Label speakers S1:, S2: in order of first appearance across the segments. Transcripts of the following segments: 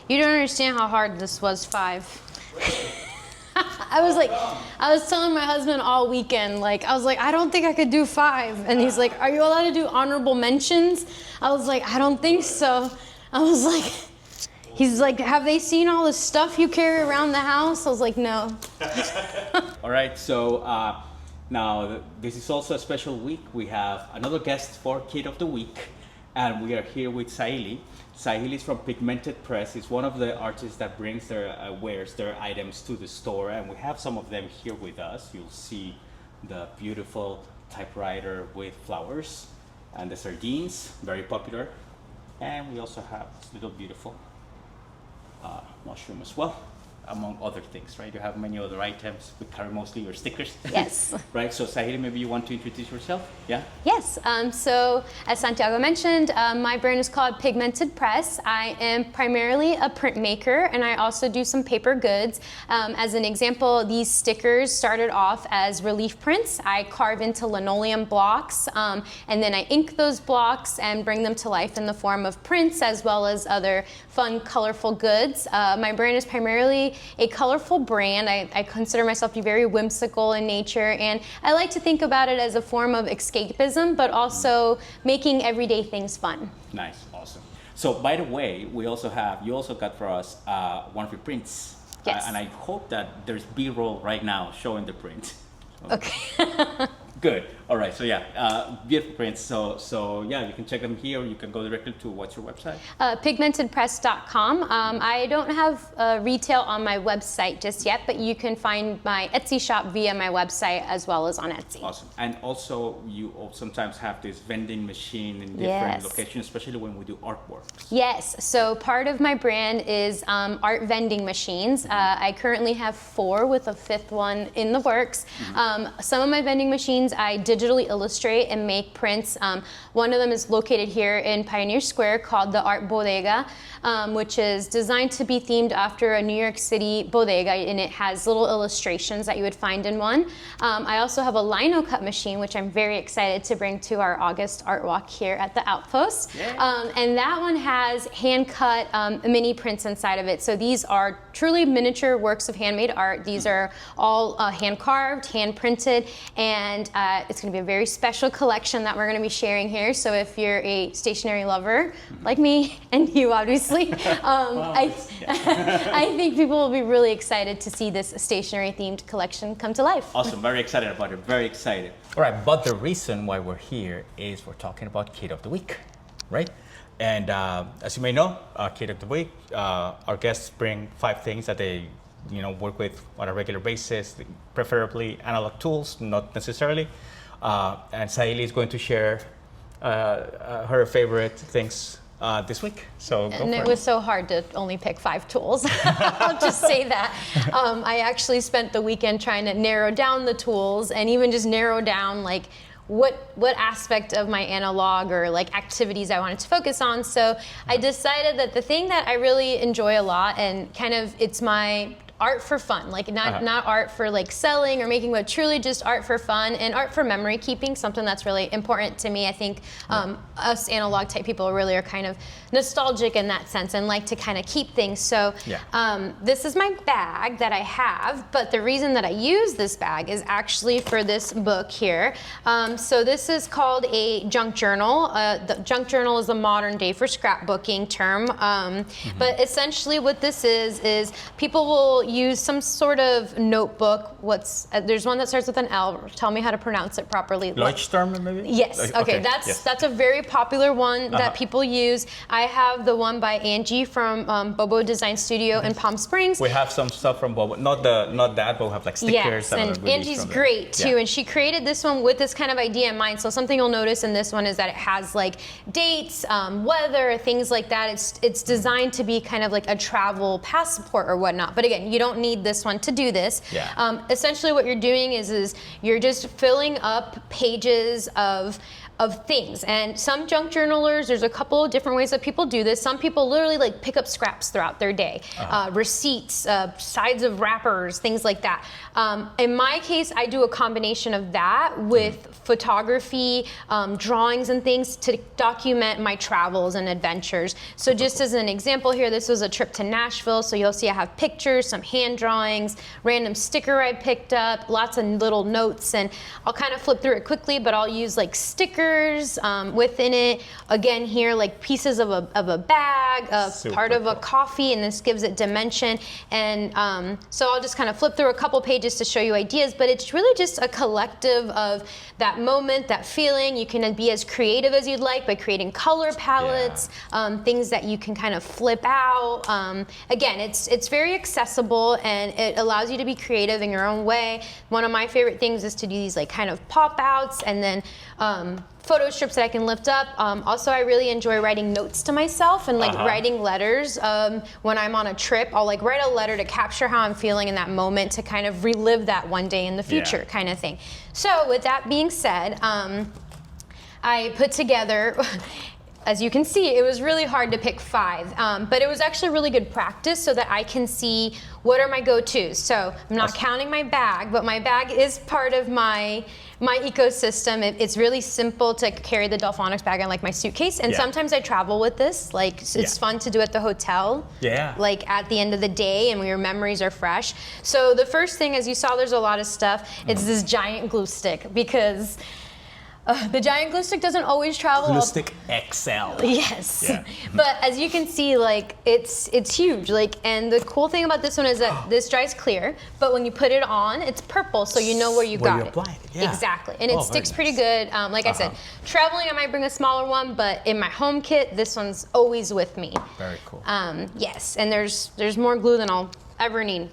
S1: You don't understand how hard this was, 5. I was telling my husband all weekend, like, I was like, I don't think I could do 5. And he's like, are you allowed to do honorable mentions? I was like, I don't think so. I was like, he's like, have they seen all the stuff you carry around the house? I was like, no.
S2: All right, so now this is also a special week. We have another guest for Kid of the Week, and we are here with Sahily. Sahily is from Pigmented Press. It's one of the artists that brings their wears their items to the store, and we have some of them here with us. You'll see the beautiful typewriter with flowers and the sardines, very popular. And we also have this little beautiful mushroom as well, among other things, right? You have many other items. We carry mostly your stickers.
S1: Yes.
S2: Right, so Sahily, maybe you want to introduce yourself? Yeah?
S1: Yes, so as Santiago mentioned, my brand is called Pigmented Press. I am primarily a printmaker, and I also do some paper goods. As an example, these stickers started off as relief prints. I carve into linoleum blocks, and then I ink those blocks and bring them to life in the form of prints as well as other fun, colorful goods. My brand is primarily a colorful brand. I consider myself to be very whimsical in nature, and I like to think about it as a form of escapism, but also making everyday things fun.
S2: Nice, awesome. So by the way, you also got for us one of your prints.
S1: Yes.
S2: And I hope that there's B-roll right now showing the print.
S1: Okay.
S2: Good. All right. So yeah, beautiful prints. So yeah, you can check them here. Or you can go directly to what's your website?
S1: Pigmentedpress.com. I don't have retail on my website just yet, but you can find my Etsy shop via my website as well as on Etsy.
S2: Awesome. And also, you sometimes have this vending machine in different
S1: Yes.
S2: locations, especially when we do artworks.
S1: Yes. So part of my brand is art vending machines. I currently have 4 with a 5th one in the works. Some of my vending machines I digitally illustrate and make prints. One of them is located here in Pioneer Square called the Art Bodega, which is designed to be themed after a New York City bodega, and it has little illustrations that you would find in one. I also have a lino cut machine, which I'm very excited to bring to our August art walk here at the Outpost. Yeah. And that one has hand cut mini prints inside of it. So these are truly miniature works of handmade art. These are all hand carved, hand printed, and it's going to be a very special collection that we're going to be sharing here. So if you're a stationery lover like me, and you obviously, I think people will be really excited to see this stationery themed collection come to life.
S2: Awesome. Very excited about it. Very excited. All right. But the reason why we're here is we're talking about Kid of the Week, right? And as you may know, Kid of the Week, our guests bring 5 things that they work with on a regular basis, preferably analog tools, not necessarily. And Sahily is going to share her favorite things this week. So go
S1: and
S2: for
S1: it was so hard to only pick 5 tools. I'll just say that. I actually spent the weekend trying to narrow down the tools and even just narrow down like what aspect of my analog or like activities I wanted to focus on. So I decided that the thing that I really enjoy a lot and kind of it's my art for fun, like not art for like selling or making, but truly just art for fun and art for memory keeping, something that's really important to me. I think us analog type people really are kind of nostalgic in that sense and like to kind of keep things. So this is my bag that I have, but the reason that I use this bag is actually for this book here. So this is called a junk journal. The junk journal is a modern day for scrapbooking term, but essentially what this is people will use some sort of notebook. There's one that starts with an L. Tell me how to pronounce it properly.
S2: Leuchtturm, maybe?
S1: Yes. Okay. That's a very popular one that people use. I have the one by Angie from Bobo Design Studio in Palm Springs.
S2: We have some stuff from Bobo, not that, but we have like stickers.
S1: Yes, and Angie's great too, and she created this one with this kind of idea in mind. So something you'll notice in this one is that it has like dates, weather, things like that. It's designed to be kind of like a travel passport or whatnot. But again, you don't need this one to do this. Essentially what you're doing is you're just filling up pages of things. And some junk journalers, there's a couple of different ways that people do this. Some people literally like pick up scraps throughout their day, receipts, sides of wrappers, things like that. In my case, I do a combination of that with photography, drawings and things to document my travels and adventures. So just as an example here, this was a trip to Nashville. So you'll see I have pictures, some hand drawings, random sticker I picked up, lots of little notes, and I'll kind of flip through it quickly, but I'll use like stickers within it. Again here, like pieces of a bag, part of a coffee, and this gives it dimension. And so I'll just kind of flip through a couple pages to show you ideas, but it's really just a collective of that moment, that feeling. You can be as creative as you'd like by creating color palettes, things that you can kind of flip out. Again, it's very accessible and it allows you to be creative in your own way. One of my favorite things is to do these like kind of pop outs and then photo strips that I can lift up. Also, I really enjoy writing notes to myself and like writing letters. When I'm on a trip, I'll like write a letter to capture how I'm feeling in that moment to kind of relive that one day in the future kind of thing. So with that being said, I put together, as you can see, it was really hard to pick 5, but it was actually really good practice so that I can see what are my go-tos. So I'm not counting my bag, but my bag is part of my ecosystem. It's really simple to carry the Delfonics bag on like my suitcase, and sometimes I travel with this. Like it's fun to do at the hotel. Like at the end of the day, and your memories are fresh. So the first thing, as you saw, there's a lot of stuff. It's this giant glue stick because the giant glue stick doesn't always travel.
S3: Glue stick XL.
S1: Yes. But as you can see, like it's huge. Like, and the cool thing about this one is that this dries clear, but when you put it on, it's purple, so you know where you got it.
S3: Applied it.
S1: Exactly, and it sticks pretty good. Like I said, traveling I might bring a smaller one, but in my home kit, this one's always with me.
S3: Very cool.
S1: Yes, and there's more glue than I'll ever need.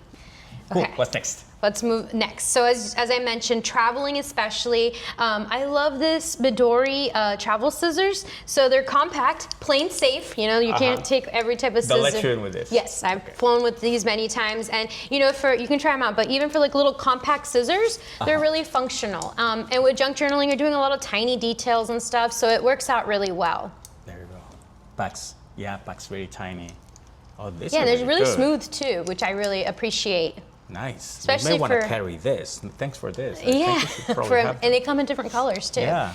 S3: Cool.
S1: Okay.
S3: What's next?
S1: Let's move next. So as I mentioned, traveling especially, I love this Midori travel scissors. So they're compact, plain safe. You know, you can't take every type of scissor.
S3: They'll let you in with this.
S1: Yes, I've flown with these many times, and you know, you can try them out. But even for like little compact scissors, they're really functional. And with junk journaling, you're doing a lot of tiny details and stuff, so it works out really well.
S3: There you go. Back's very tiny. Oh, this.
S1: Yeah, they're really smooth too, which I really appreciate.
S3: Nice.
S1: Especially
S3: you may want to carry this. Thanks for this.
S1: Yeah, and they come in different colors too.
S3: Yeah.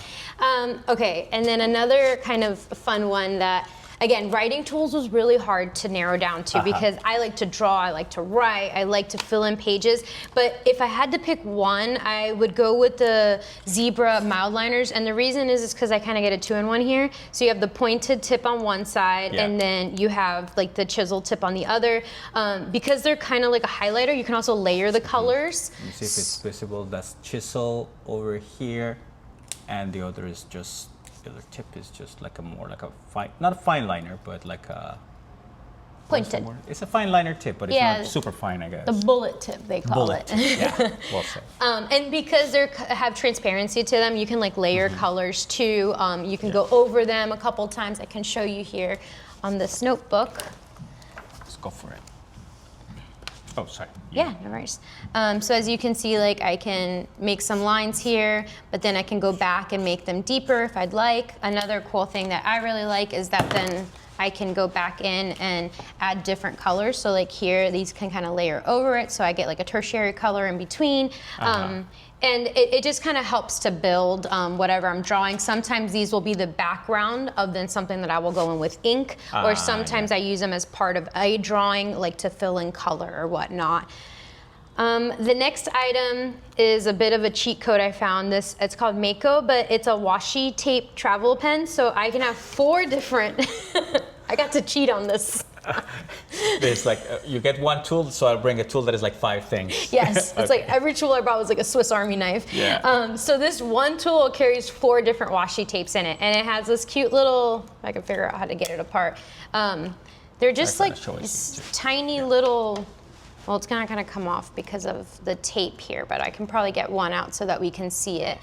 S1: Okay, and then another kind of fun one that, again, writing tools was really hard to narrow down to because I like to draw, I like to write, I like to fill in pages. But if I had to pick one, I would go with the Zebra Mildliners. And the reason is because I kind of get a 2-in-1 here. So you have the pointed tip on one side, and then you have like the chisel tip on the other. Because they're kind of like a highlighter, you can also layer the colors.
S3: Let me see if it's visible. That's chisel over here, and the other is just. The other tip is just like not a fine liner, but like a
S1: pointed.
S3: It's a fine liner tip, but it's not super fine, I guess.
S1: The bullet tip, they call it.
S3: Yeah, well said.
S1: And because they have transparency to them, you can like layer colors too. You can go over them a couple times. I can show you here on this notebook.
S3: Let's go for it. Oh, sorry.
S1: Yeah, no worries. So as you can see, like I can make some lines here, but then I can go back and make them deeper if I'd like. Another cool thing that I really like is that then I can go back in and add different colors. So like here, these can kind of layer over it, so I get like a tertiary color in between. And it just kind of helps to build whatever I'm drawing. Sometimes these will be the background of then something that I will go in with ink, or sometimes I use them as part of a drawing, like to fill in color or whatnot. The next item is a bit of a cheat code I found. It's called Mako, but it's a washi tape travel pen, so I can have 4 different. I got to cheat on this.
S3: There's like, you get one tool, so I'll bring a tool that is like 5 things.
S1: Yes, it's like every tool I brought was like a Swiss Army knife.
S3: Yeah.
S1: So this one tool carries 4 different washi tapes in it, and it has this cute little, if I can figure out how to get it apart. They're just like tiny little, well, it's gonna kind of come off because of the tape here, but I can probably get one out so that we can see it.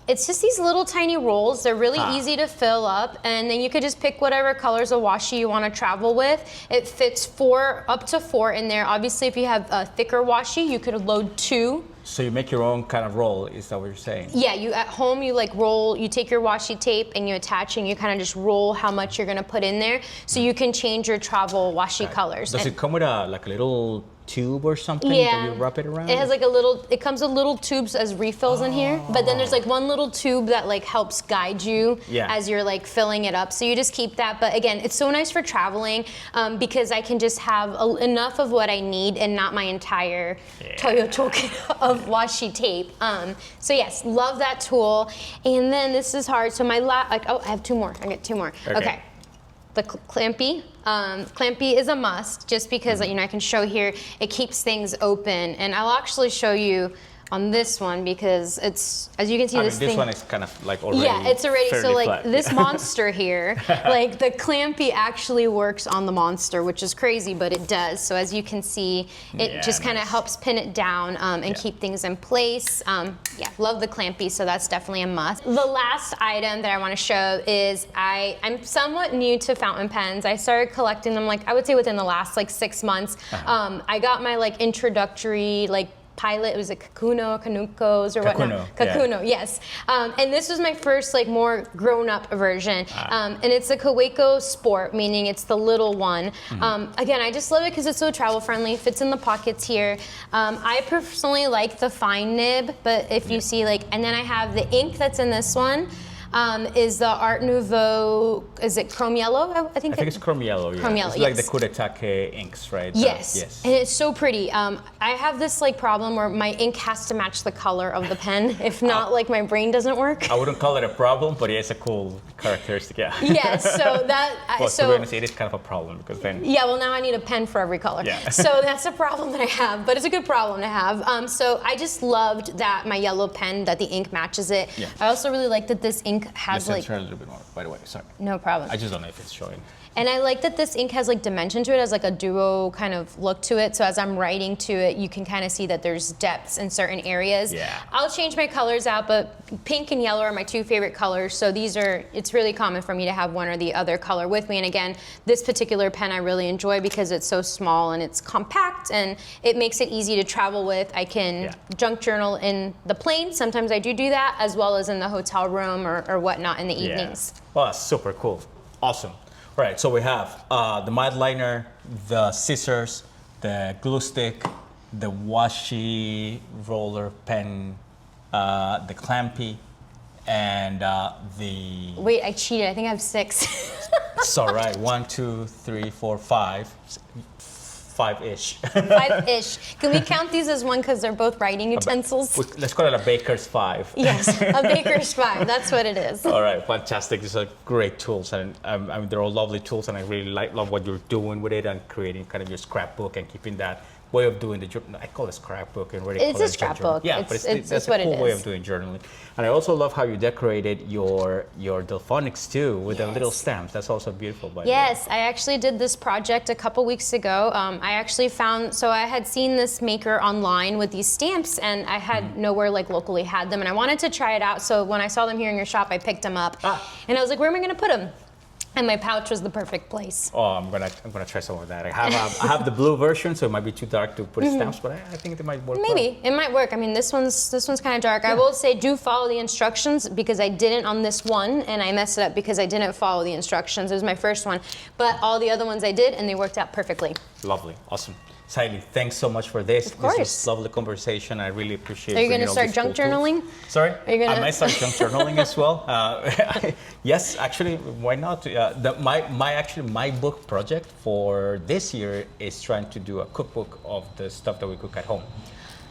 S1: It's just these little tiny rolls. They're really easy to fill up, and then you could just pick whatever colors of washi you want to travel with. It fits up to 4 in there. Obviously, if you have a thicker washi, you could load 2
S3: So you make your own kind of roll, is that what you're saying?
S1: Yeah, you at home, you like roll, you take your washi tape and you attach and you kind of just roll how much you're gonna put in there so you can change your travel washi colors.
S3: Does it come with a little tube or something that you wrap it around?
S1: It has like it comes with little tubes as refills in here, but then there's like one little tube that like helps guide you as you're like filling it up. So you just keep that. But again, it's so nice for traveling because I can just have enough of what I need and not my entire Toyoto of washi tape. So yes, love that tool. And then this is hard. So my I have two more. I get two more. Okay. The Clampy. Clampy is a must just because I can show here, it keeps things open. And I'll actually show you on this one because it's, as you can see, this
S3: one is kind of like already
S1: it's already, so like
S3: flat.
S1: this monster here, like the Clampy actually works on the monster, which is crazy, but it does. So as you can see, it just kind of helps pin it down and keep things in place. Love the Clampy, so that's definitely a must. The last item that I want to show is I'm somewhat new to fountain pens. I started collecting them I would say within the last 6 months. I got my introductory pilot. It was a Kakuno's or whatnot. Kakuno, yes. And this was my first more grown-up version. And it's a Kaweco Sport, meaning it's the little one. Again, I just love it because it's so travel-friendly. Fits in the pockets here. I personally like the fine nib, but if you see and then I have the ink that's in this one. Is the Art Nouveau, is it chrome yellow? I think it's chrome yellow,
S3: Chrome yellow, it's like the Kuretake inks, right?
S1: Yes.
S3: Yes.
S1: And it's so pretty. I have this problem where my ink has to match the color of the pen. If not, my brain doesn't work.
S3: I wouldn't call it a problem, but it's a cool characteristic, yeah.
S1: Yes, so that...
S3: well, to be honest, it is kind of a problem because then...
S1: Yeah, well now I need a pen for every color.
S3: Yeah.
S1: So that's a problem that I have, but it's a good problem to have. So I just loved that my yellow pen, that the ink matches it. Yeah. I also really like that this ink has
S3: Let's turn a little bit more, by the way, sorry.
S1: No problem.
S3: I just don't know if it's showing.
S1: And I like that this ink has dimension to it, has a duo kind of look to it. So as I'm writing to it, you can kind of see that there's depths in certain areas.
S3: Yeah.
S1: I'll change my colors out, but pink and yellow are my two favorite colors. So it's really common for me to have one or the other color with me. And again, this particular pen I really enjoy because it's so small and it's compact and it makes it easy to travel with. I can junk journal in the plane. Sometimes I do that, as well as in the hotel room or whatnot in the evenings.
S3: Well, that's super cool. Awesome. All right, so we have the Mildliner, the scissors, the glue stick, the washi roller pen, the Clampy, and the...
S1: Wait, I cheated. I think I have 6.
S3: It's all right. 1, 2, 3, 4, 5. 5-ish.
S1: 5-ish. Can we count these as one because they're both writing utensils?
S3: Let's call it a baker's 5.
S1: Yes, a baker's 5. That's what it is.
S3: All right, fantastic. These are great tools, and they're all lovely tools, and I really love what you're doing with it and creating kind of your scrapbook and keeping that way of doing I call it scrapbook and really
S1: it's a scrapbook.
S3: Yeah,
S1: but
S3: that's a cool way of doing journaling. And I also love how you decorated your Delfonics too with the little stamps. That's also beautiful. By the way.
S1: Yes, I actually did this project a couple weeks ago. I actually I had seen this maker online with these stamps, and I had nowhere locally had them, and I wanted to try it out. So when I saw them here in your shop, I picked them up, and I was like, where am I going to put them? And my pouch was the perfect place.
S3: Oh, I'm gonna try some of that. I have the blue version, so it might be too dark to put stamps, but I think it might work.
S1: Maybe it might work. I mean, this one's kind of dark. Yeah. I will say, do follow the instructions because I didn't on this one, and I messed it up because I didn't follow the instructions. It was my first one, but all the other ones I did, and they worked out perfectly.
S3: Lovely, awesome. Sahily, thanks so much for this.
S1: Of course.
S3: This was a lovely conversation. I really appreciate it.
S1: Are you going to start junk journaling?
S3: Sorry? I might start junk journaling as well. Yes, actually, why not? My book project for this year is trying to do a cookbook of the stuff that we cook at home.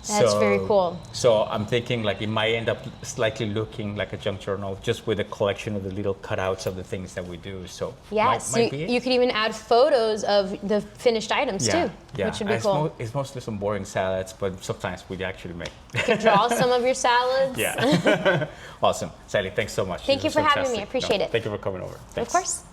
S1: That's very cool.
S3: So I'm thinking it might end up slightly looking like a junk journal, just with a collection of the little cutouts of the things that we do. So
S1: yes, you could even add photos of the finished items too, which would be cool.
S3: It's mostly some boring salads, but sometimes we actually make.
S1: You can draw some of your salads.
S3: Yeah. Awesome. Sahily, thanks so much.
S1: Thank you for having me. I appreciate it.
S3: Thank you for coming over. Thanks.
S1: Of course.